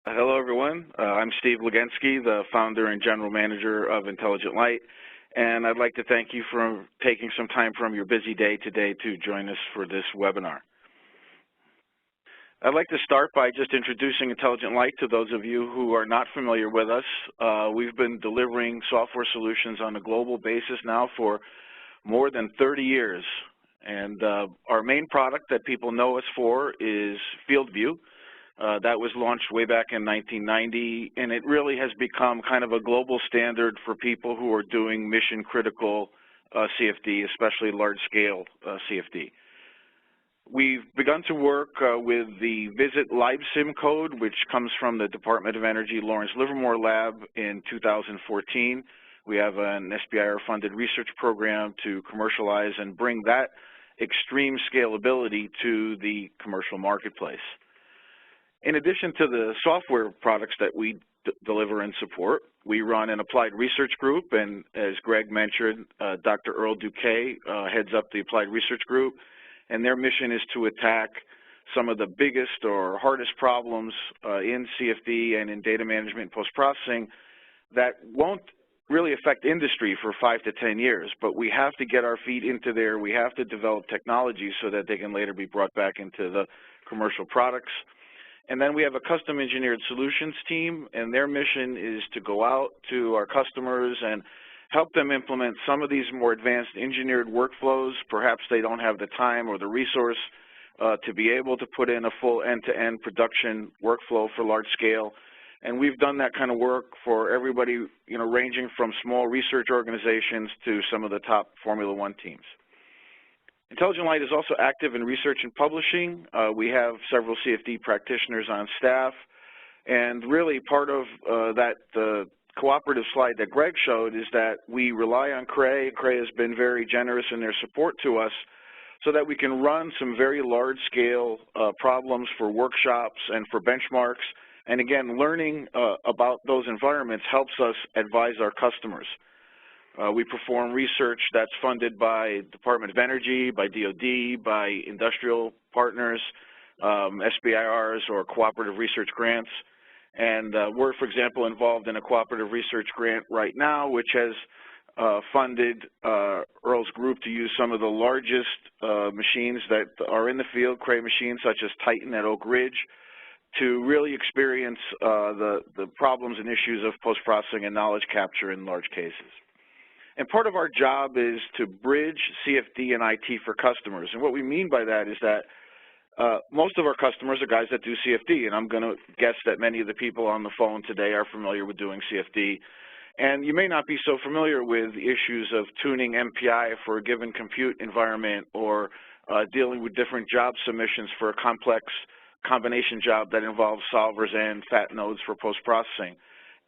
Hello, everyone. I'm Steve Legensky, the founder and general manager of Intelligent Light, and I'd like to thank you for taking some time from your busy day today to join us for this webinar. I'd like to start by just introducing Intelligent Light to those of you who are not familiar with us. We've been delivering software solutions on a global basis now for more than 30 years, and our main product that people know us for is FieldView. That was launched way back in 1990, and it really has become kind of a global standard for people who are doing mission-critical CFD, especially large-scale CFD. We've begun to work with the Visit LiveSim code, which comes from the Department of Energy Lawrence Livermore Lab in 2014. We have an SBIR-funded research program to commercialize and bring that extreme scalability to the commercial marketplace. In addition to the software products that we deliver and support, we run an applied research group, and as Greg mentioned, Dr. Earl Duque heads up the applied research group, and their mission is to attack some of the biggest or hardest problems in CFD and in data management and post-processing that won't really affect industry for 5 to 10 years, but we have to get our feet into there. We have to develop technologies so that they can later be brought back into the commercial products. And then we have a custom engineered solutions team, and their mission is to go out to our customers and help them implement some of these more advanced engineered workflows. Perhaps they don't have the time or the resource to be able to put in a full end-to-end production workflow for large scale. And we've done that kind of work for everybody, ranging from small research organizations to some of the top Formula One teams. Intelligent Light is also active in research and publishing. We have several CFD practitioners on staff, and really part of that cooperative slide that Greg showed is that we rely on CRE. CRE has been very generous in their support to us so that we can run some very large-scale problems for workshops and for benchmarks. And again, learning about those environments helps us advise our customers. We perform research that's funded by Department of Energy, by DOD, by industrial partners, SBIRs, or cooperative research grants. And we're, for example, involved in a cooperative research grant right now, which has funded Earl's group to use some of the largest machines that are in the field, CRE machines such as Titan at Oak Ridge, to really experience the problems and issues of post-processing and knowledge capture in large cases. And part of our job is to bridge CFD and IT for customers. And what we mean by that is that most of our customers are guys that do CFD, and I'm going to guess that many of the people on the phone today are familiar with doing CFD. And you may not be so familiar with issues of tuning MPI for a given compute environment or dealing with different job submissions for a complex combination job that involves solvers and fat nodes for post-processing.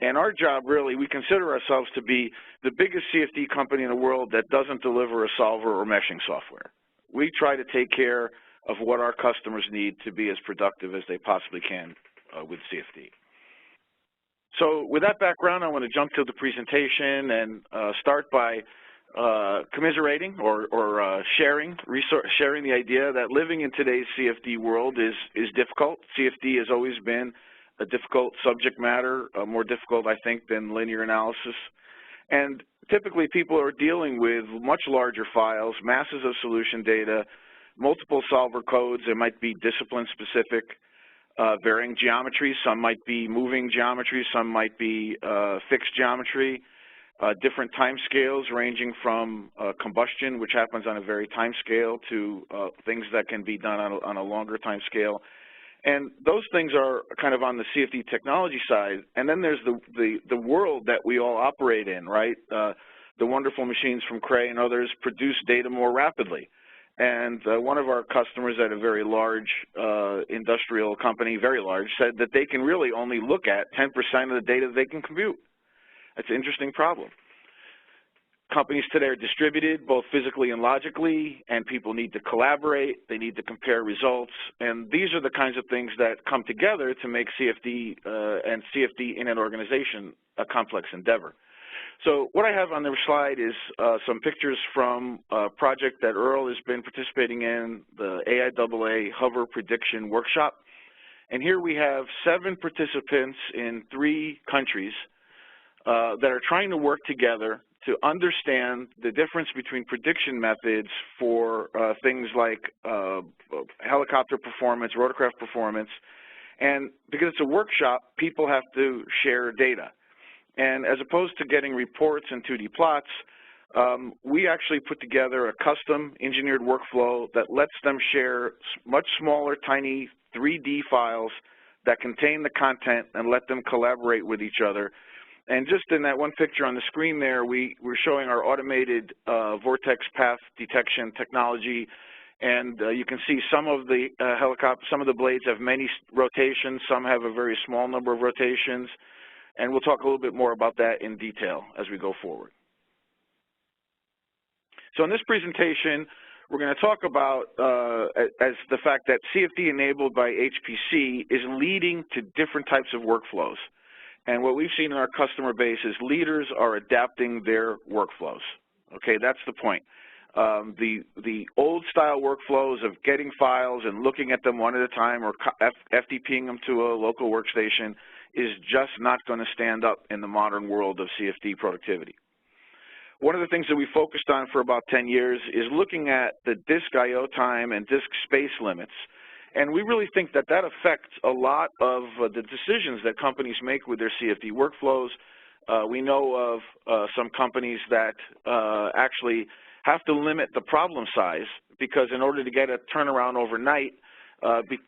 And our job, really, we consider ourselves to be the biggest CFD company in the world that doesn't deliver a solver or meshing software. We try to take care of what our customers need to be as productive as they possibly can with CFD. So with that background, I want to jump to the presentation and start by commiserating or sharing the idea that living in today's CFD world is difficult. CFD has always been a difficult subject matter, more difficult, I think, than linear analysis. And typically, people are dealing with much larger files, masses of solution data, multiple solver codes. It might be discipline-specific, varying geometries. Some might be moving geometry. Some might be fixed geometry. Different time scales ranging from combustion, which happens on a very time scale, to things that can be done on a longer time scale. And those things are kind of on the CFD technology side. And then there's the world that we all operate in, right? The wonderful machines from CRE and others produce data more rapidly. And one of our customers at a very large industrial company, very large, said that they can really only look at 10% of the data they can compute. That's an interesting problem. Companies today are distributed both physically and logically, and people need to collaborate. They need to compare results, and these are the kinds of things that come together to make CFD and CFD in an organization a complex endeavor. So what I have on the slide is some pictures from a project that Earl has been participating in, the AIAA Hover Prediction Workshop. And here we have 7 participants in 3 countries that are trying to work together to understand the difference between prediction methods for things like helicopter performance, rotorcraft performance. And because it's a workshop, people have to share data. And as opposed to getting reports and 2D plots, we actually put together a custom engineered workflow that lets them share much smaller, tiny 3D files that contain the content and let them collaborate with each other. And just in that one picture on the screen there, we're showing our automated vortex path detection technology. And you can see some of the some of the blades have many rotations, some have a very small number of rotations. And we'll talk a little bit more about that in detail as we go forward. So in this presentation, we're going to talk about as the fact that CFD enabled by HPC is leading to different types of workflows. And what we've seen in our customer base is leaders are adapting their workflows. Okay, that's the point. The old style workflows of getting files and looking at them one at a time or FTPing them to a local workstation is just not going to stand up in the modern world of CFD productivity. One of the things that we focused on for about 10 years is looking at the disk I/O time and disk space limits. And we really think that that affects a lot of the decisions that companies make with their CFD workflows. We know of some companies that actually have to limit the problem size because in order to get a turnaround overnight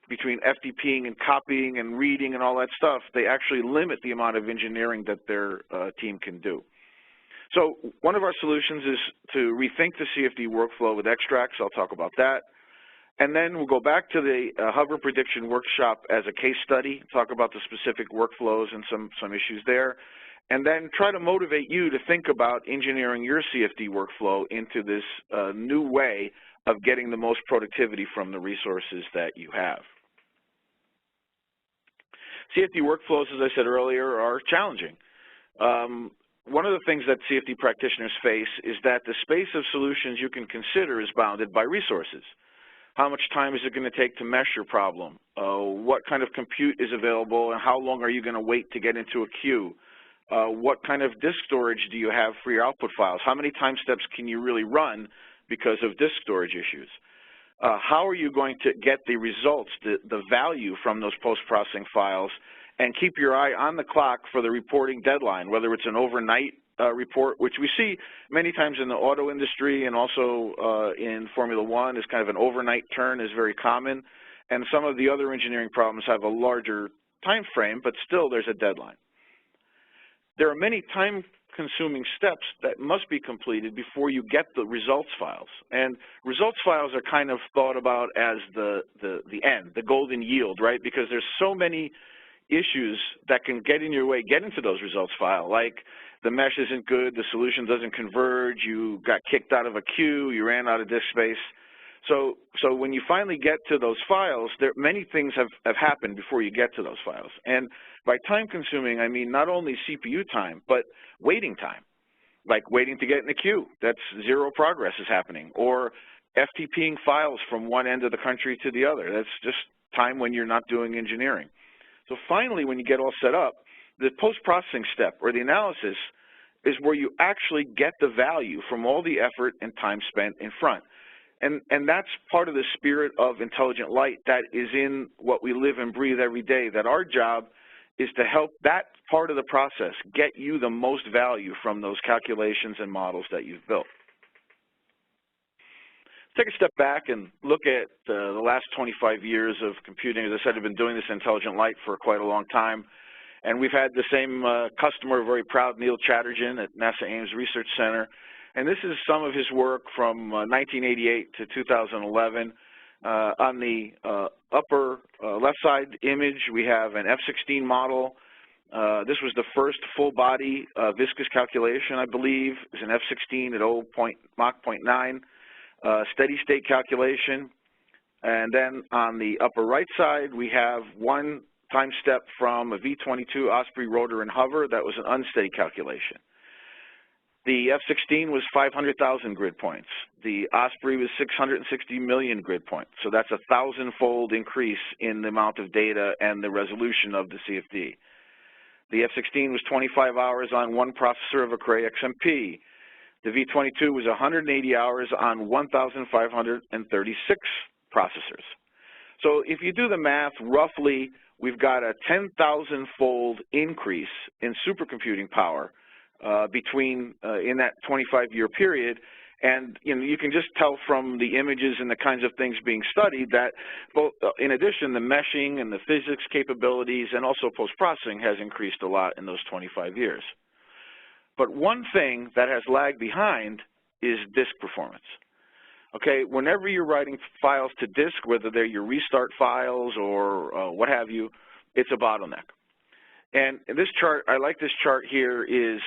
between FTPing and copying and reading and all that stuff, they actually limit the amount of engineering that their team can do. So one of our solutions is to rethink the CFD workflow with extracts. I'll talk about that. And then we'll go back to the hover prediction workshop as a case study, talk about the specific workflows and some issues there, and then try to motivate you to think about engineering your CFD workflow into this new way of getting the most productivity from the resources that you have. CFD workflows, as I said earlier, are challenging. One of the things that CFD practitioners face is that the space of solutions you can consider is bounded by resources. How much time is it going to take to mesh your problem? What kind of compute is available and how long are you going to wait to get into a queue? What kind of disk storage do you have for your output files? How many time steps can you really run because of disk storage issues? How are you going to get the results, the value from those post-processing files, and keep your eye on the clock for the reporting deadline, whether it's an overnight report, which we see many times in the auto industry and also in Formula One is kind of an overnight turn is very common. And some of the other engineering problems have a larger time frame, but still there's a deadline. There are many time-consuming steps that must be completed before you get the results files. And results files are kind of thought about as the end, the golden yield, right? Because there's so many issues that can get in your way, get into those results file, like the mesh isn't good, the solution doesn't converge, you got kicked out of a queue, you ran out of disk space. So when you finally get to those files, many things have happened before you get to those files. And by time consuming, I mean not only CPU time, but waiting time, like waiting to get in the queue. That's zero progress is happening. Or FTPing files from one end of the country to the other. That's just time when you're not doing engineering. So finally, when you get all set up, the post-processing step or the analysis is where you actually get the value from all the effort and time spent in front. And that's part of the spirit of intelligent light that is in what we live and breathe every day, that our job is to help that part of the process get you the most value from those calculations and models that you've built. Take a step back and look at the last 25 years of computing. As I said, I've been doing this intelligent light for quite a long time. And we've had the same customer, very proud, Neil Chatterjee at NASA Ames Research Center. And this is some of his work from 1988 to 2011. On the upper left side image, we have an F-16 model. This was the first full-body viscous calculation, I believe. It was an F-16 at Mach 0.9. Steady state calculation, and then on the upper right side we have one time step from a V-22 Osprey rotor and hover that was an unsteady calculation. The F-16 was 500,000 grid points. The Osprey was 660 million grid points. So that's a 1,000-fold increase in the amount of data and the resolution of the CFD. The F-16 was 25 hours on one processor of a Cray XMP. The V-22 was 180 hours on 1,536 processors. So if you do the math, roughly we've got a 10,000-fold increase in supercomputing power in that 25-year period. And you can just tell from the images and the kinds of things being studied that, both, in addition, the meshing and the physics capabilities and also post-processing has increased a lot in those 25 years. But one thing that has lagged behind is disk performance. Okay, whenever you're writing files to disk, whether they're your restart files or what have you, it's a bottleneck. And this chart, I like this chart here, is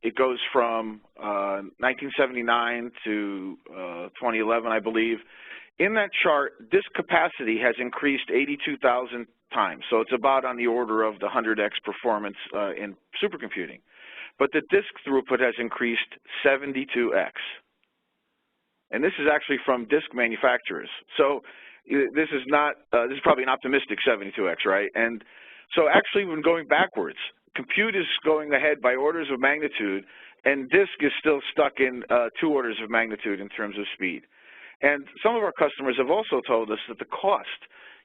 it goes from 1979 to 2011, I believe. In that chart, disk capacity has increased 82,000 times. So it's about on the order of the 100x performance in supercomputing. But the disk throughput has increased 72x. And this is actually from disk manufacturers. So this is not, this is probably an optimistic 72x, right? And so actually, when going backwards, compute is going ahead by orders of magnitude, and disk is still stuck in 2 orders of magnitude in terms of speed. And some of our customers have also told us that the cost,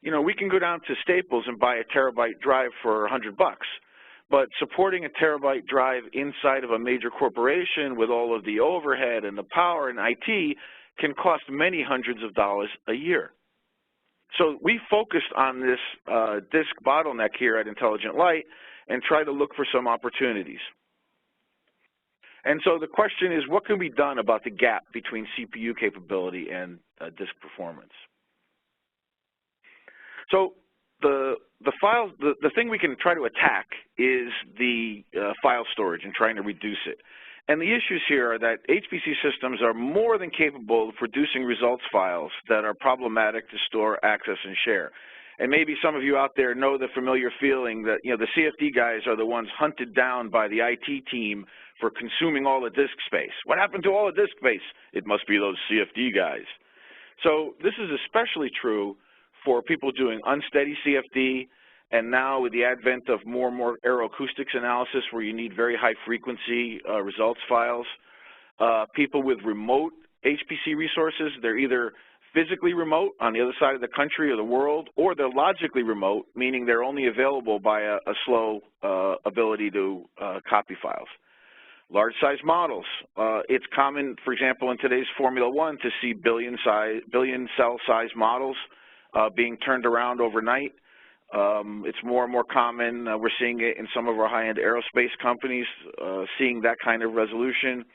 we can go down to Staples and buy a terabyte drive for $100, but supporting a terabyte drive inside of a major corporation with all of the overhead and the power and IT can cost many hundreds of dollars a year. So we focused on this disk bottleneck here at Intelligent Light and try to look for some opportunities. And so the question is, what can be done about the gap between CPU capability and disk performance? So the thing we can try to attack is the file storage and trying to reduce it. And the issues here are that HPC systems are more than capable of producing results files that are problematic to store, access, and share. And maybe some of you out there know the familiar feeling that, the CFD guys are the ones hunted down by the IT team for consuming all the disk space. What happened to all the disk space? It must be those CFD guys. So this is especially true for people doing unsteady CFD, and now with the advent of more and more aeroacoustics analysis where you need very high frequency results files, people with remote HPC resources, they're either physically remote on the other side of the country or the world, or they're logically remote, meaning they're only available by a slow ability to copy files. Large size models. It's common, for example, in today's Formula One to see billion cell size models being turned around overnight. It's more and more common. We're seeing it in some of our high-end aerospace companies, seeing that kind of resolution.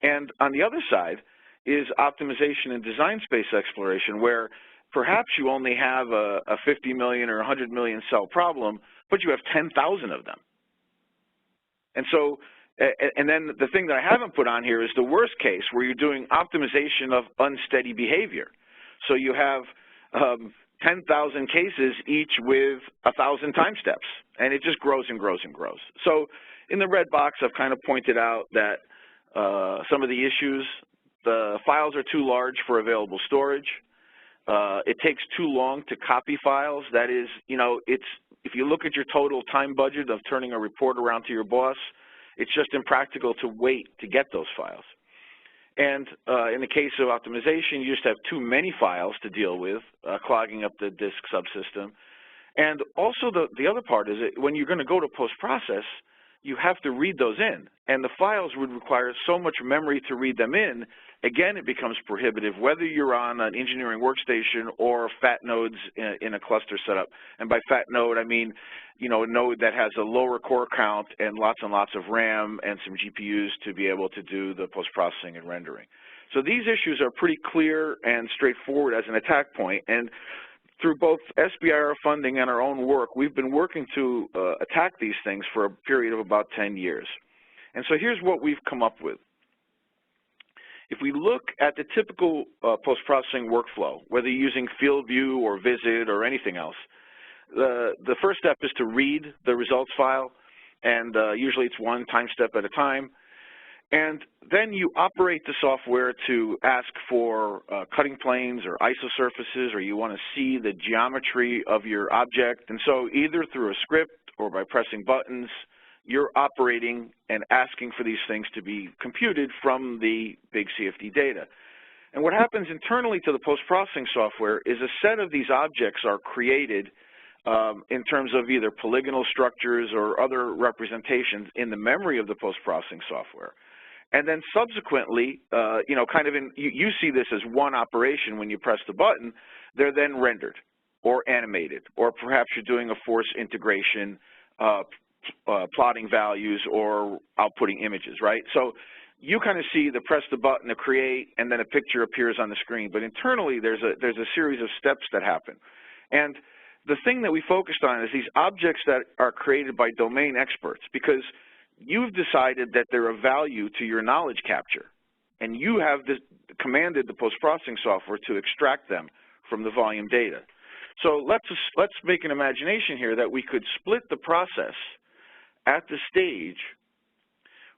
And on the other side is optimization and design space exploration, where perhaps you only have a 50 million or 100 million cell problem, but you have 10,000 of them. And so, and then the thing that I haven't put on here is the worst case, where you're doing optimization of unsteady behavior. So you have 10,000 cases, each with 1,000 time steps, and it just grows and grows and grows. So in the red box, I've kind of pointed out that some of the issues, the files are too large for available storage. It takes too long to copy files. That is, if you look at your total time budget of turning a report around to your boss, it's just impractical to wait to get those files. And in the case of optimization, you just have too many files to deal with, clogging up the disk subsystem. And also the other part is that when you're going to go to post-process, you have to read those in. And the files would require so much memory to read them in. Again, it becomes prohibitive, whether you're on an engineering workstation or fat nodes in a cluster setup. And by fat node, I mean, a node that has a lower core count and lots of RAM and some GPUs to be able to do the post-processing and rendering. So these issues are pretty clear and straightforward as an attack point. And through both SBIR funding and our own work, we've been working to attack these things for a period of about 10 years. And so here's what we've come up with. If we look at the typical post-processing workflow, whether you're using FieldView or Visit or anything else, the first step is to read the results file, and usually it's one time step at a time. And then you operate the software to ask for cutting planes or isosurfaces, or you want to see the geometry of your object. And so either through a script or by pressing buttons, you're operating and asking for these things to be computed from the big CFD data. And what happens internally to the post-processing software is a set of these objects are created in terms of either polygonal structures or other representations in the memory of the post-processing software. And then subsequently, you know, kind of you see this as one operation when you press the button. They're then rendered or animated, or perhaps you're doing a force integration, plotting values or outputting images, right? So you kind of see the press the button to create, and then a picture appears on the screen. But internally, there's a series of steps that happen. And the thing that we focused on is these objects that are created by domain experts, because you've decided that they're of value to your knowledge capture, and you have commanded the post-processing software to extract them from the volume data. So let's make an imagination here that we could split the process at the stage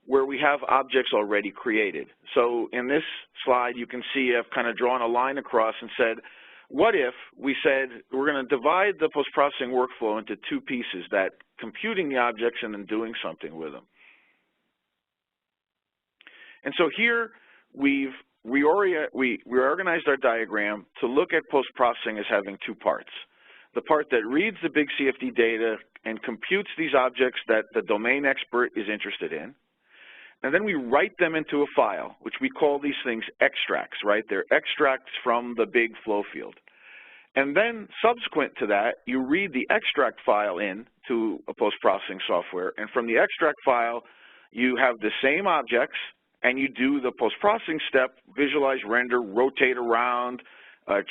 where we have objects already created. So in this slide, you can see I've kind of drawn a line across and said, what if we said we're going to divide the post-processing workflow into two pieces, that computing the objects and then doing something with them. And so here we reorganized our diagram to look at post-processing as having two parts. The part that reads the big CFD data and computes these objects that the domain expert is interested in. And then we write them into a file, which we call these things extracts, right? They're extracts from the big flow field. And then subsequent to that, you read the extract file in to a post-processing software. And from the extract file, you have the same objects, and you do the post-processing step, visualize, render, rotate around,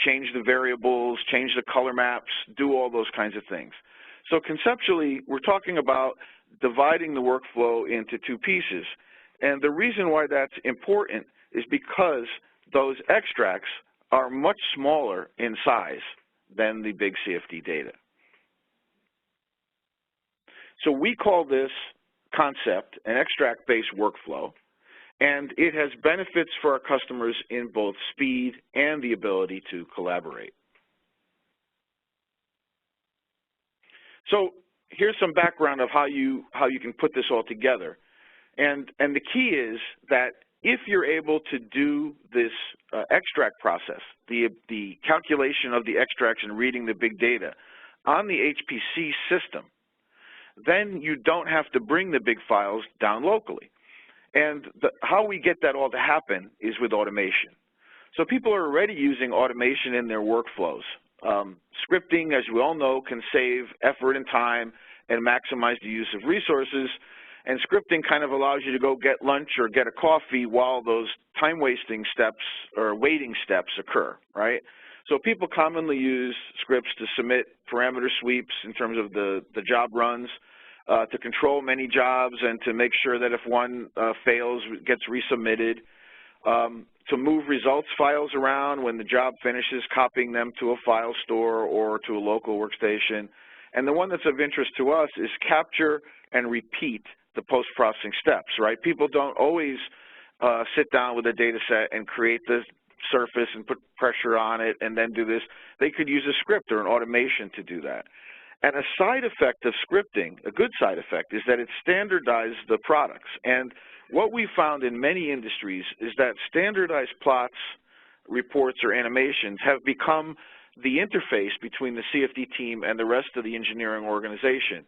change the variables, change the color maps, do all those kinds of things. So conceptually, we're talking about dividing the workflow into two pieces. And the reason why that's important is because those extracts are much smaller in size than the big CFD data. So we call this concept an extract-based workflow, and it has benefits for our customers in both speed and the ability to collaborate. So here's some background of how you can put this all together. And the key is that if you're able to do this extract process, the calculation of the extracts and reading the big data on the HPC system, then you don't have to bring the big files down locally. And how we get that all to happen is with automation. So people are already using automation in their workflows. Scripting, as we all know, can save effort and time and maximize the use of resources. And scripting kind of allows you to go get lunch or get a coffee while those time-wasting steps or waiting steps occur, right? So people commonly use scripts to submit parameter sweeps in terms of the job runs, to control many jobs and to make sure that if one fails, it gets resubmitted, to move results files around when the job finishes, copying them to a file store or to a local workstation. And the one that's of interest to us is capture and repeat the post-processing steps, right? People don't always sit down with a data set and create the surface and put pressure on it and then do this. They could use a script or an automation to do that. And a side effect of scripting, a good side effect, is that it standardizes the products. And what we found in many industries is that standardized plots, reports, or animations have become the interface between the CFD team and the rest of the engineering organization.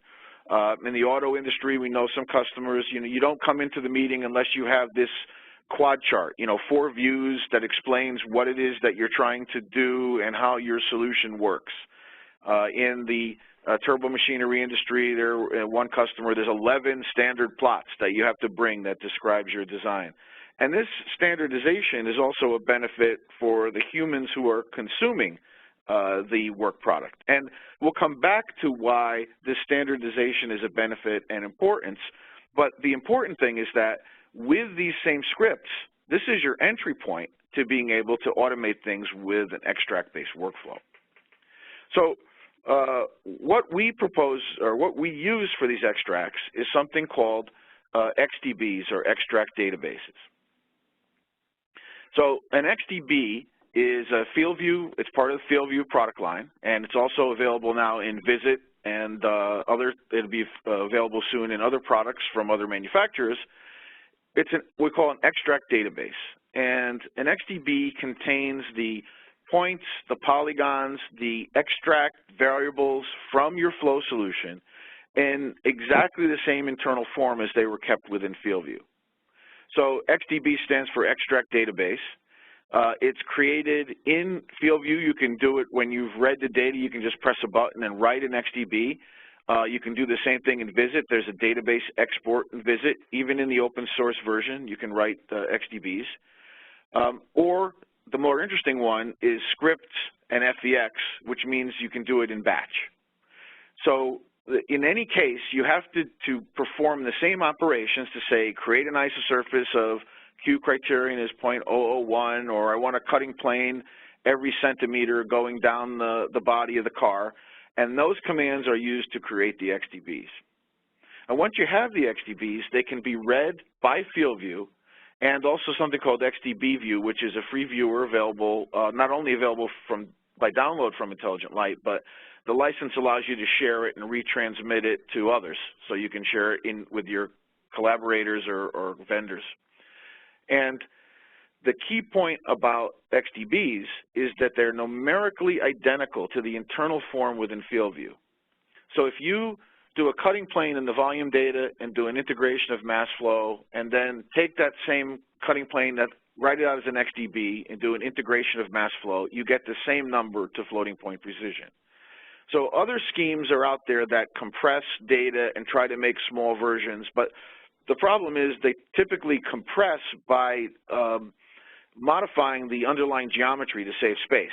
In the auto industry, we know some customers, you don't come into the meeting unless you have this quad chart, 4 views that explains what it is that you're trying to do and how your solution works. In the turbo machinery industry, one customer, there's 11 standard plots that you have to bring that describes your design. And this standardization is also a benefit for the humans who are consuming the work product. And we'll come back to why this standardization is a benefit and importance, but the important thing is that with these same scripts, this is your entry point to being able to automate things with an extract-based workflow. So what we propose, or what we use for these extracts, is something called XDBs, or extract databases. So an XDB is a FieldView. It's part of the FieldView product line, and it's also available now in Visit and it'll be available soon in other products from other manufacturers. It's we call an extract database, and an XDB contains the points, the polygons, the extract variables from your flow solution in exactly the same internal form as they were kept within FieldView. So XDB stands for extract database. It's created in FieldView. You can do it when you've read the data. You can just press a button and write an XDB. You can do the same thing in Visit. There's a database export in Visit. Even in the open source version, you can write XDBs. Or the more interesting one is scripts and FVX, which means you can do it in batch. So in any case, you have to perform the same operations to say, create an isosurface of Q criterion is 0.001, or I want a cutting plane every centimeter going down the body of the car, and those commands are used to create the XDBs. And once you have the XDBs, they can be read by FieldView, and also something called XDB View, which is a free viewer available, not only available by download from Intelligent Light, but the license allows you to share it and retransmit it to others, so you can share it with your collaborators or vendors. And the key point about XDBs is that they're numerically identical to the internal form within FieldView. So if you do a cutting plane in the volume data and do an integration of mass flow, and then take that same cutting plane, write it out as an XDB, and do an integration of mass flow, you get the same number to floating point precision. So other schemes are out there that compress data and try to make small versions, but the problem is they typically compress by modifying the underlying geometry to save space.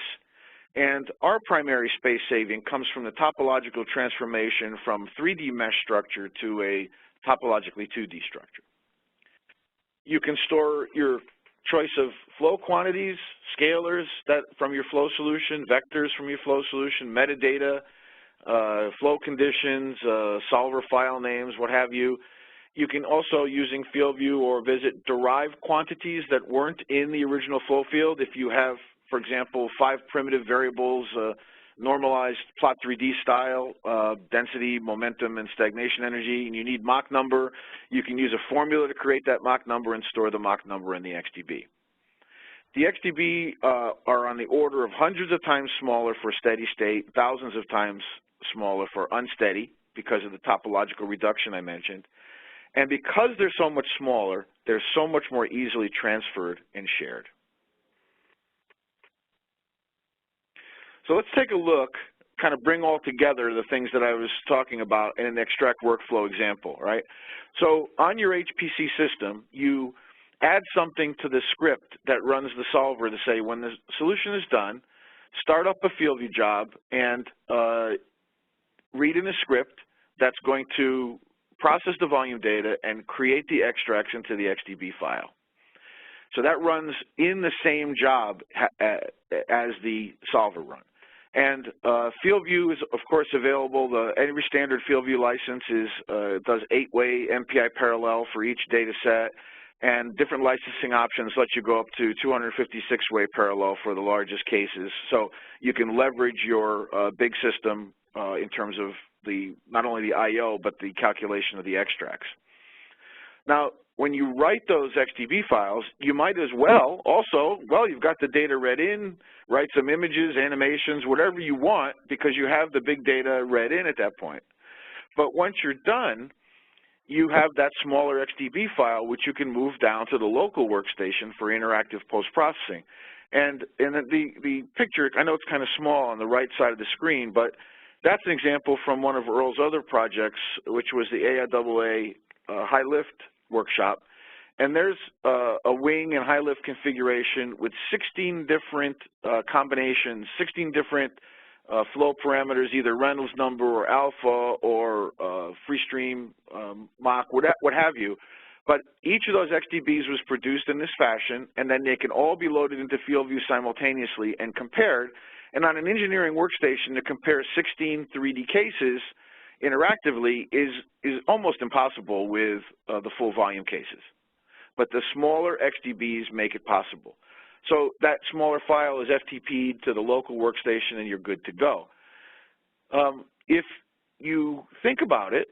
And our primary space saving comes from the topological transformation from 3D mesh structure to a topologically 2D structure. You can store your choice of flow quantities, scalars from your flow solution, vectors from your flow solution, metadata, flow conditions, solver file names, what have you. You can also, using FieldView or Visit, derive quantities that weren't in the original flow field. If you have, for example, 5 primitive variables, normalized plot 3D style, density, momentum, and stagnation energy, and you need Mach number, you can use a formula to create that Mach number and store the Mach number in the XDB. The XDB are on the order of hundreds of times smaller for steady state, thousands of times smaller for unsteady because of the topological reduction I mentioned. And because they're so much smaller, they're so much more easily transferred and shared. So let's take a look, kind of bring all together the things that I was talking about in an extract workflow example, right? So on your HPC system, you add something to the script that runs the solver to say when the solution is done, start up a FieldView job and read in a script that's going to process the volume data and create the extracts into the XDB file. So that runs in the same job as the solver run. And FieldView is, of course, available. Every standard FieldView license does 8-way MPI parallel for each data set, and different licensing options let you go up to 256-way parallel for the largest cases. So you can leverage your big system in terms of not only the I/O, but the calculation of the extracts. Now, when you write those XDB files, you might as well also, you've got the data read in, write some images, animations, whatever you want, because you have the big data read in at that point. But once you're done, you have that smaller XDB file, which you can move down to the local workstation for interactive post-processing. And the picture, I know it's kind of small on the right side of the screen, but that's an example from one of Earl's other projects, which was the AIAA high lift workshop. And there's a wing and high lift configuration with 16 different combinations, 16 different flow parameters, either Reynolds number or alpha or free stream, Mach, what have you. But each of those XDBs was produced in this fashion, and then they can all be loaded into FieldView simultaneously and compared. And on an engineering workstation to compare 16 3D cases interactively is almost impossible with the full volume cases. But the smaller XDBs make it possible. So that smaller file is FTP'd to the local workstation and you're good to go. If you think about it,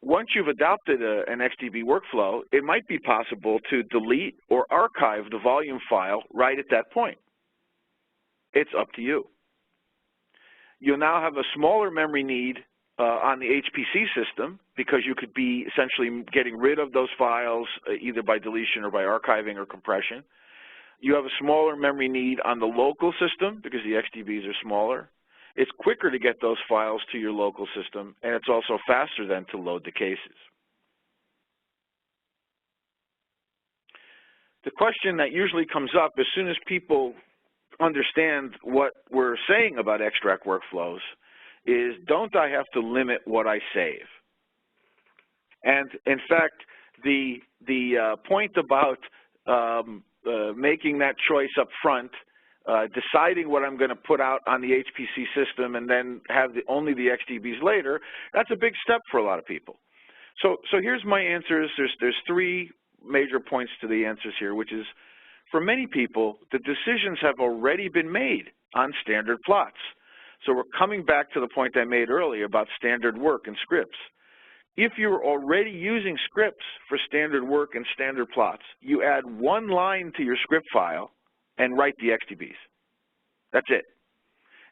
once you've adopted an XDB workflow, it might be possible to delete or archive the volume file right at that point. It's up to you. You'll now have a smaller memory need on the HPC system because you could be essentially getting rid of those files either by deletion or by archiving or compression. You have a smaller memory need on the local system because the XDBs are smaller. It's quicker to get those files to your local system, and it's also faster then to load the cases. The question that usually comes up as soon as people understand what we're saying about extract workflows is, don't I have to limit what I save? And in fact, the point about making that choice up front, deciding what I'm going to put out on the HPC system and then have only the XDBs later, that's a big step for a lot of people. So here's my answers. There's three major points to the answers here, which is, for many people, the decisions have already been made on standard plots. So we're coming back to the point I made earlier about standard work and scripts. If you're already using scripts for standard work and standard plots, you add one line to your script file and write the XDBs. That's it.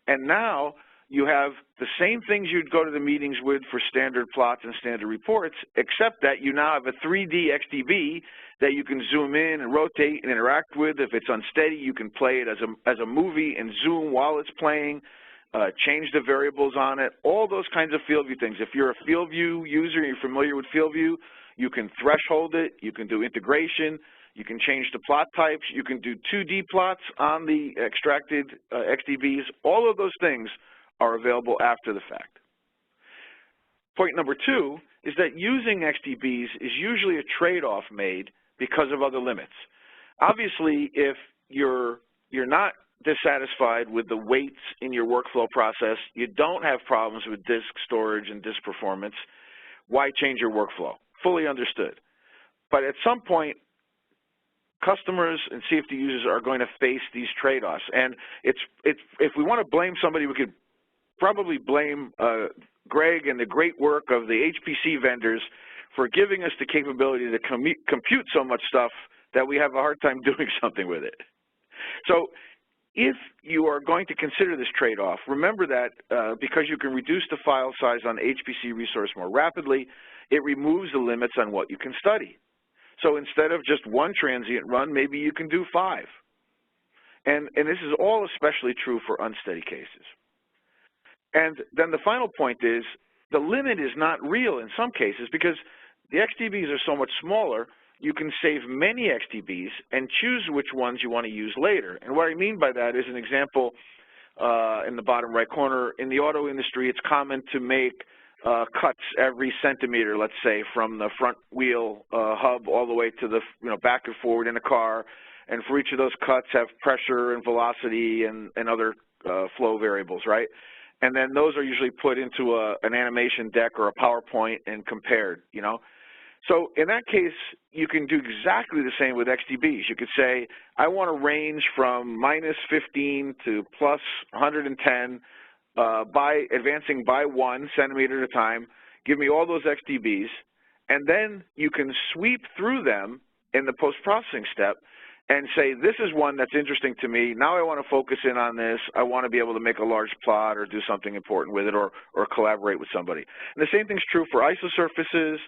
And now you have the same things you'd go to the meetings with for standard plots and standard reports, except that you now have a 3D XDB that you can zoom in and rotate and interact with. If it's unsteady, you can play it as a movie and zoom while it's playing, change the variables on it, all those kinds of FieldView things. If you're a FieldView user, you're familiar with FieldView, you can threshold it, you can do integration, you can change the plot types, you can do 2D plots on the extracted XDBs. All of those things are available after the fact. Point number two is that using XDBs is usually a trade-off made because of other limits. Obviously, if you're not dissatisfied with the weights in your workflow process, you don't have problems with disk storage and disk performance, why change your workflow? Fully understood. But at some point, customers and CFD users are going to face these trade-offs. And if we want to blame somebody, we could probably blame Greg and the great work of the HPC vendors for giving us the capability to compute so much stuff that we have a hard time doing something with it. So if you are going to consider this trade-off, remember that because you can reduce the file size on the HPC resource more rapidly, it removes the limits on what you can study. So instead of just one transient run, maybe you can do 5. And this is all especially true for unsteady cases. And then the final point is, the limit is not real in some cases because the XDBs are so much smaller, you can save many XDBs and choose which ones you want to use later. And what I mean by that is an example in the bottom right corner. In the auto industry, it's common to make cuts every centimeter, let's say, from the front wheel hub all the way to the back and forward in a car. And for each of those cuts have pressure and velocity and other flow variables, right? And then those are usually put into an animation deck or a PowerPoint and compared, So in that case, you can do exactly the same with XDBs. You could say, I want to range from -15 to +110 by advancing by 1 centimeter at a time. Give me all those XDBs, and then you can sweep through them in the post-processing step and say, this is one that's interesting to me. Now I want to focus in on this. I want to be able to make a large plot or do something important with it or collaborate with somebody. And the same thing's true for isosurfaces.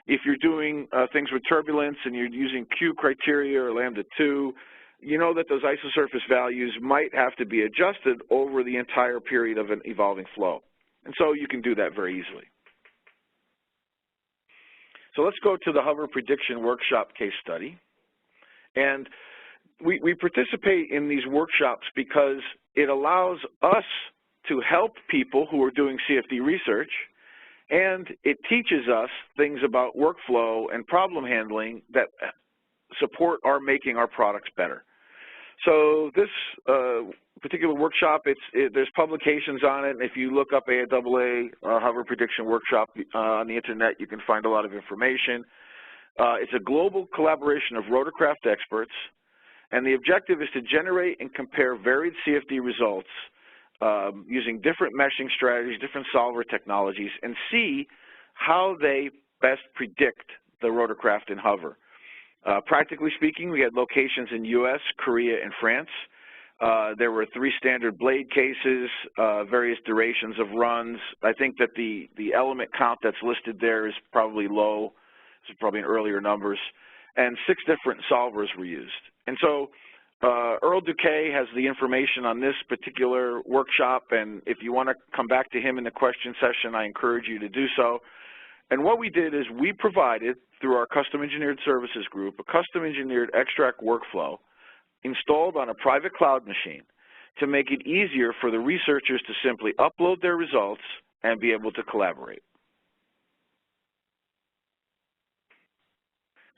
If you're doing things with turbulence and you're using Q criteria or lambda 2, you know that those isosurface values might have to be adjusted over the entire period of an evolving flow. And so you can do that very easily. So let's go to the hover prediction workshop case study. And we participate in these workshops because it allows us to help people who are doing CFD research, and it teaches us things about workflow and problem handling that support our making our products better. So this particular workshop, there's publications on it, and if you look up AAA Hover Prediction Workshop on the internet, you can find a lot of information. It's a global collaboration of rotorcraft experts, and the objective is to generate and compare varied CFD results using different meshing strategies, different solver technologies, and see how they best predict the rotorcraft in hover. Practically speaking, we had locations in U.S., Korea, and France. There were 3 standard blade cases, various durations of runs. I think that the element count that's listed there is probably low. This is probably in earlier numbers. And 6 different solvers were used. And so Earl Duquet has the information on this particular workshop, and if you want to come back to him in the question session, I encourage you to do so. And what we did is we provided, through our Custom Engineered Services group, a custom engineered extract workflow installed on a private cloud machine to make it easier for the researchers to simply upload their results and be able to collaborate.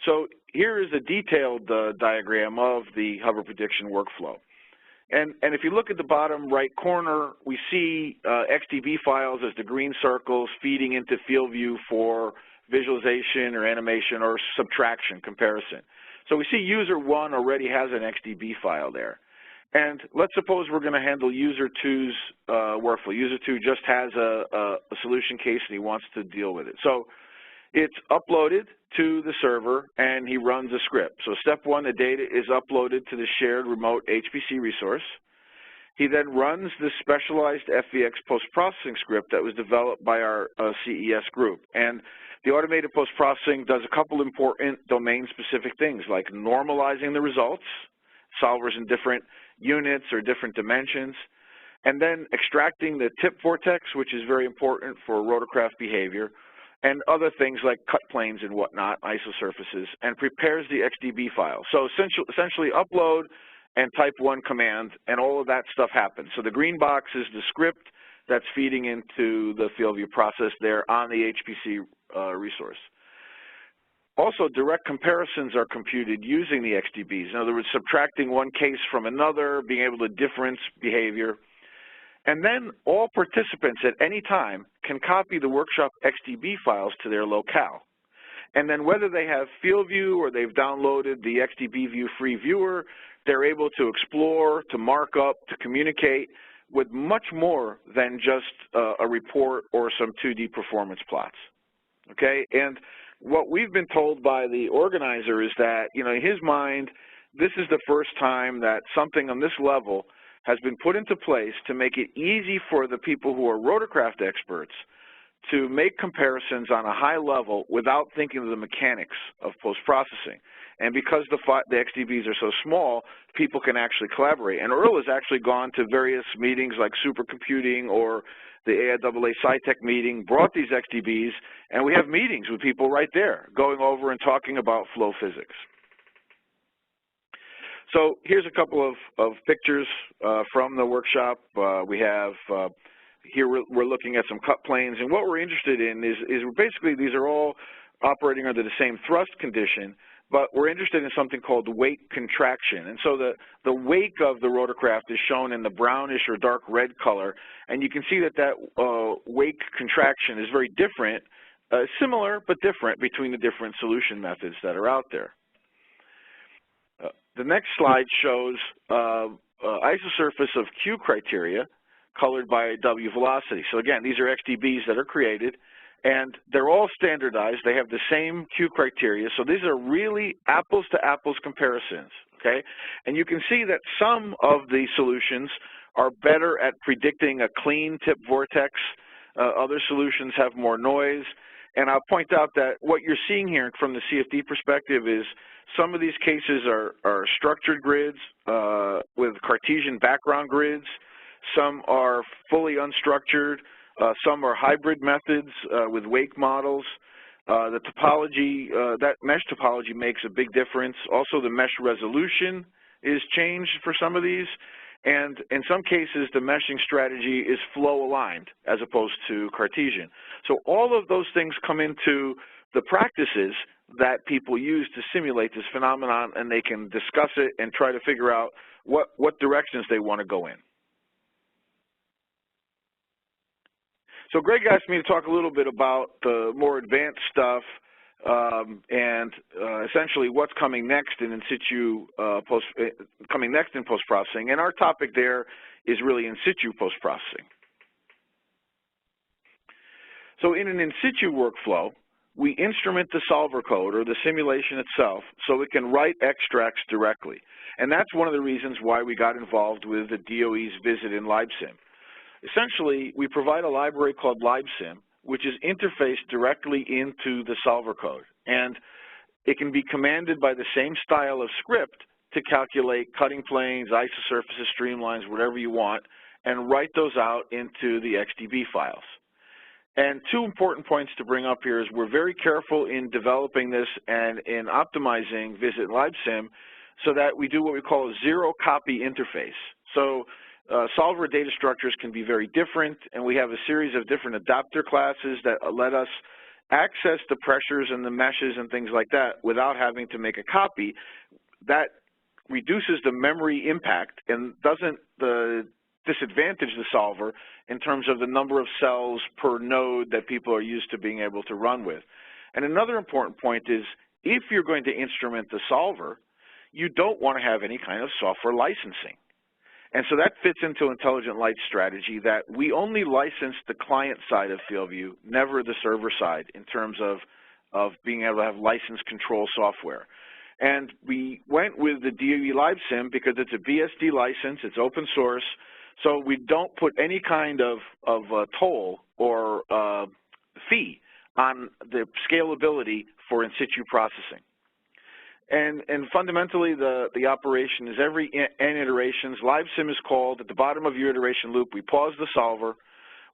So here is a detailed diagram of the hover prediction workflow. And if you look at the bottom right corner, we see XDB files as the green circles feeding into FieldView for visualization or animation or subtraction comparison. So we see user 1 already has an XDB file there. And let's suppose we're going to handle user 2's workflow. User 2 just has a solution case and he wants to deal with it. So it's uploaded to the server and he runs a script. So step 1, the data is uploaded to the shared remote HPC resource. He then runs this specialized FVX post-processing script that was developed by our CES group. And the automated post-processing does a couple important domain-specific things, like normalizing the results, solvers in different units or different dimensions, and then extracting the tip vortex, which is very important for rotorcraft behavior, and other things like cut planes and whatnot, isosurfaces, and prepares the XDB file. So essentially upload and type 1 command, and all of that stuff happens. So the green box is the script that's feeding into the FieldView process there on the HPC resource. Also, direct comparisons are computed using the XDBs. In other words, subtracting one case from another, being able to difference behavior. And then all participants at any time can copy the workshop XDB files to their locale. And then whether they have FieldView or they've downloaded the XDB View free viewer, they're able to explore, to mark up, to communicate with much more than just a report or some 2D performance plots. Okay, and what we've been told by the organizer is that, you know, in his mind, this is the first time that something on this level has been put into place to make it easy for the people who are rotorcraft experts to make comparisons on a high level without thinking of the mechanics of post-processing. And because the XDBs are so small, people can actually collaborate. And Earl has actually gone to various meetings like supercomputing or the AIAA SciTech meeting, brought these XDBs, and we have meetings with people right there going over and talking about flow physics. So here's a couple of pictures from the workshop. We have here we're looking at some cut planes, and what we're interested in is basically these are all operating under the same thrust condition, but we're interested in something called wake contraction. And so the wake of the rotorcraft is shown in the brownish or dark red color, and you can see that wake contraction is very different, similar but different between the different solution methods that are out there. The next slide shows isosurface of Q criteria colored by W velocity. So again, these are XDBs that are created, and they're all standardized. They have the same Q criteria. So these are really apples-to-apples comparisons, okay? And you can see that some of the solutions are better at predicting a clean tip vortex. Other solutions have more noise. And I'll point out that what you're seeing here from the CFD perspective is some of these cases are structured grids with Cartesian background grids. Some are fully unstructured. Some are hybrid methods with wake models. The topology, that mesh topology makes a big difference. Also, the mesh resolution is changed for some of these. And in some cases, the meshing strategy is flow aligned as opposed to Cartesian. So all of those things come into the practices that people use to simulate this phenomenon, and they can discuss it and try to figure out what directions they want to go in. So Greg asked me to talk a little bit about the more advanced stuff and essentially what's coming next in situ post-processing, and our topic there is really in situ post-processing. So in an in situ workflow, we instrument the solver code or the simulation itself so it can write extracts directly, and that's one of the reasons why we got involved with the DOE's visit in LibSim. Essentially, we provide a library called LibSim, which is interfaced directly into the solver code, and it can be commanded by the same style of script to calculate cutting planes, isosurfaces, streamlines, whatever you want, and write those out into the XDB files. And two important points to bring up here is we're very careful in developing this and in optimizing Visit LibSim so that we do what we call a zero-copy interface. So solver data structures can be very different, and we have a series of different adapter classes that let us access the pressures and the meshes and things like that without having to make a copy. That reduces the memory impact and doesn't disadvantage the solver in terms of the number of cells per node that people are used to being able to run with. And another important point is if you're going to instrument the solver, you don't want to have any kind of software licensing. And so that fits into Intelligent Light's strategy that we only license the client side of FieldView, never the server side, in terms of being able to have license control software. And we went with the DOE LibSim because it's a BSD license, it's open source, so we don't put any kind of toll or fee on the scalability for in situ processing. And fundamentally, the operation is every n iterations. LibSim is called. At the bottom of your iteration loop, we pause the solver.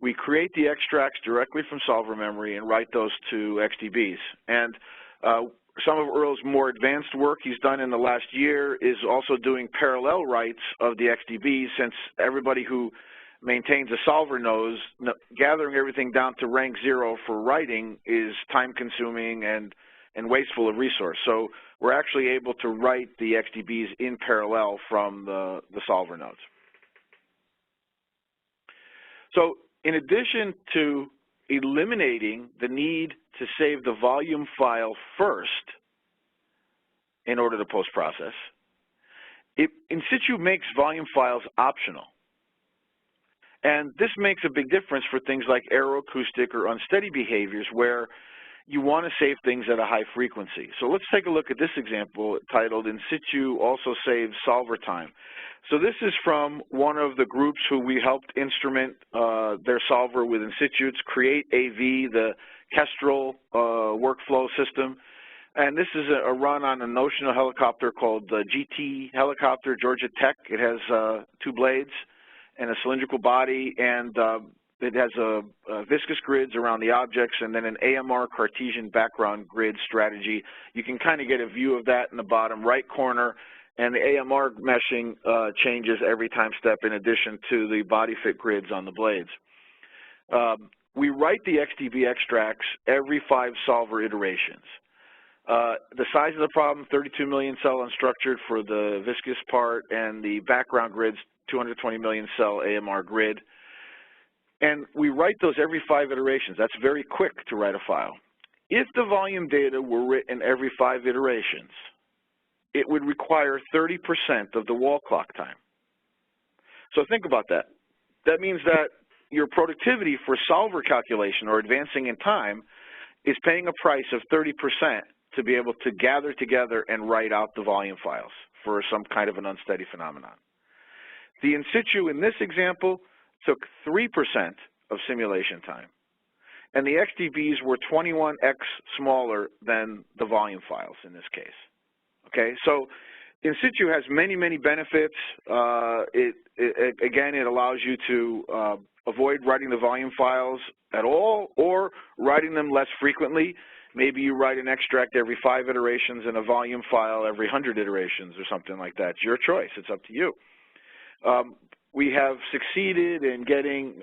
We create the extracts directly from solver memory and write those to XDBs. And some of Earl's more advanced work he's done in the last year is also doing parallel writes of the XDBs, since everybody who maintains a solver knows gathering everything down to rank 0 for writing is time-consuming and wasteful of resource. So we're actually able to write the XDBs in parallel from the solver nodes. So in addition to eliminating the need to save the volume file first in order to post-process, in situ makes volume files optional. And this makes a big difference for things like aeroacoustic or unsteady behaviors where you want to save things at a high frequency. So let's take a look at this example titled In Situ Also Saves Solver Time. So this is from one of the groups who we helped instrument their solver with In Situ. It's Create AV, the Kestrel workflow system. And this is a run on a notional helicopter called the GT helicopter, Georgia Tech. It has 2 blades and a cylindrical body, and it has viscous grids around the objects and then an AMR Cartesian background grid strategy. You can kind of get a view of that in the bottom right corner, and the AMR meshing changes every time step in addition to the body fit grids on the blades. We write the XDB extracts every 5 solver iterations. The size of the problem, 32 million cell unstructured for the viscous part, and the background grids, 220 million cell AMR grid. And we write those every 5 iterations. That's very quick to write a file. If the volume data were written every 5 iterations, it would require 30% of the wall clock time. So think about that. That means that your productivity for solver calculation or advancing in time is paying a price of 30% to be able to gather together and write out the volume files for some kind of an unsteady phenomenon. The in situ in this example took 3% of simulation time, and the XDBs were 21x smaller than the volume files in this case. Okay, so in situ has many, many benefits. Again, it allows you to avoid writing the volume files at all or writing them less frequently. Maybe you write an extract every 5 iterations and a volume file every 100 iterations or something like that. It's your choice. It's up to you. We have succeeded in getting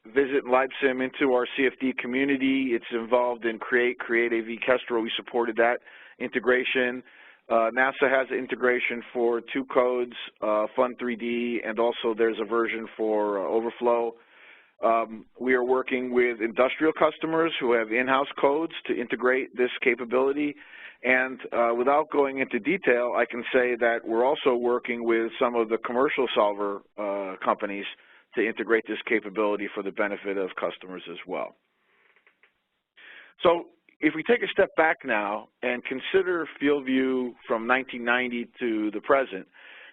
Visit LiveSim into our CFD community. It's involved in Create AV Kestrel. We supported that integration. NASA has an integration for 2 codes, Fun3D, and also there's a version for Overflow. We are working with industrial customers who have in-house codes to integrate this capability. And without going into detail, I can say that we're also working with some of the commercial solver companies to integrate this capability for the benefit of customers as well. So if we take a step back now and consider FieldView from 1990 to the present,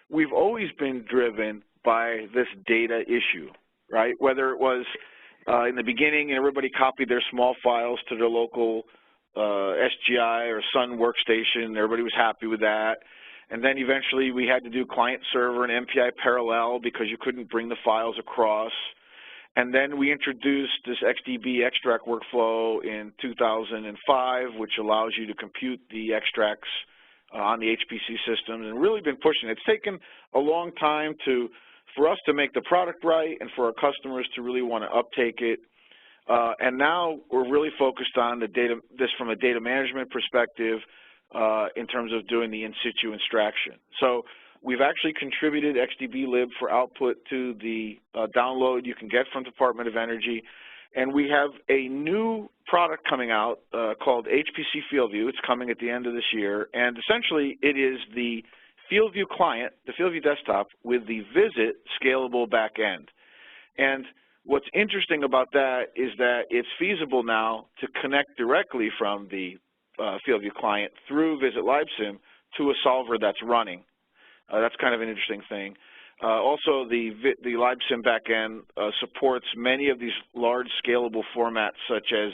we've always been driven by this data issue, right? Whether it was in the beginning, everybody copied their small files to their local SGI or Sun workstation. Everybody was happy with that. And then eventually we had to do client server and MPI parallel because you couldn't bring the files across. And then we introduced this XDB extract workflow in 2005, which allows you to compute the extracts on the HPC systems, and really been pushing. It's taken a long time for us to make the product right and for our customers to really want to uptake it. And now we're really focused on this from a data management perspective in terms of doing the in-situ extraction. So we've actually contributed XDB-lib for output to the download you can get from Department of Energy. And we have a new product coming out called HPC FieldView. It's coming at the end of this year. And essentially, it is the FieldView client, the FieldView desktop, with the Visit scalable backend. And what's interesting about that is that it's feasible now to connect directly from the FieldView client through Visit LiveSim to a solver that's running. That's kind of an interesting thing. Also, the LiveSim backend supports many of these large scalable formats such as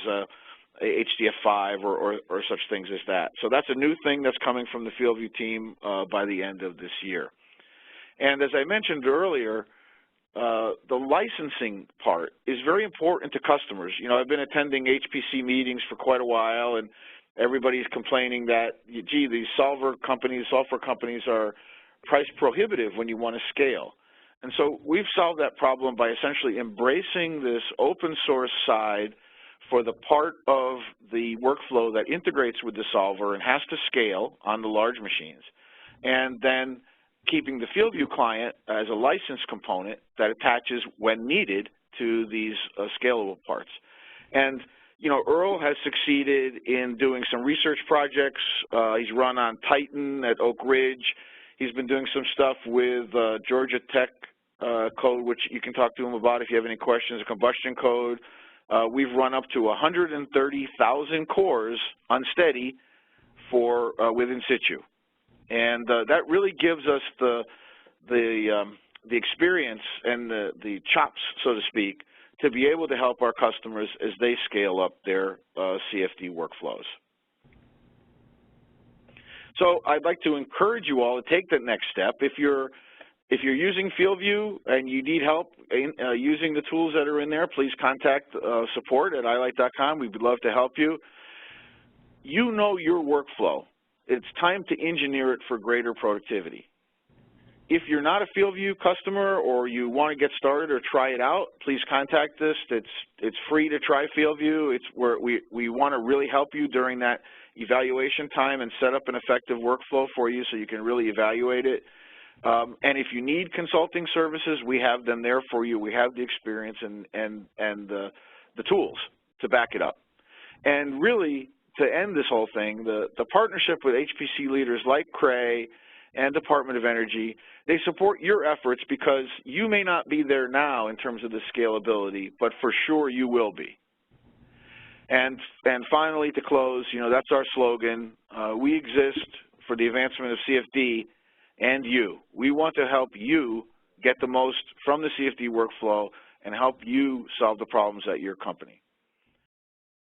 HDF5 or such things as that. So that's a new thing that's coming from the FieldView team by the end of this year. And as I mentioned earlier, the licensing part is very important to customers. You know, I've been attending HPC meetings for quite a while, and everybody's complaining that, gee, these software companies are price prohibitive when you want to scale. And so we've solved that problem by essentially embracing this open source side for the part of the workflow that integrates with the solver and has to scale on the large machines, and then keeping the FieldView client as a license component that attaches when needed to these scalable parts. And you know, Earl has succeeded in doing some research projects. He's run on Titan at Oak Ridge. He's been doing some stuff with Georgia Tech code, which you can talk to him about if you have any questions, a combustion code. We've run up to 130,000 cores unsteady for with in situ. And that really gives us the experience and the chops, so to speak, to be able to help our customers as they scale up their CFD workflows. So I'd like to encourage you all to take that next step. If you're using FieldView and you need help using the tools that are in there, please contact support at ilight.com. We would love to help you. You know your workflow. It's time to engineer it for greater productivity. If you're not a FieldView customer or you want to get started or try it out, please contact us. It's free to try FieldView. It's where we want to really help you during that evaluation time and set up an effective workflow for you so you can really evaluate it. And if you need consulting services, we have them there for you. We have the experience and the tools to back it up. And really, to end this whole thing, the partnership with HPC leaders like Cray and Department of Energy, they support your efforts because you may not be there now in terms of the scalability, but for sure you will be. And finally, to close, you know, that's our slogan. We exist for the advancement of CFD and you. We want to help you get the most from the CFD workflow and help you solve the problems at your company.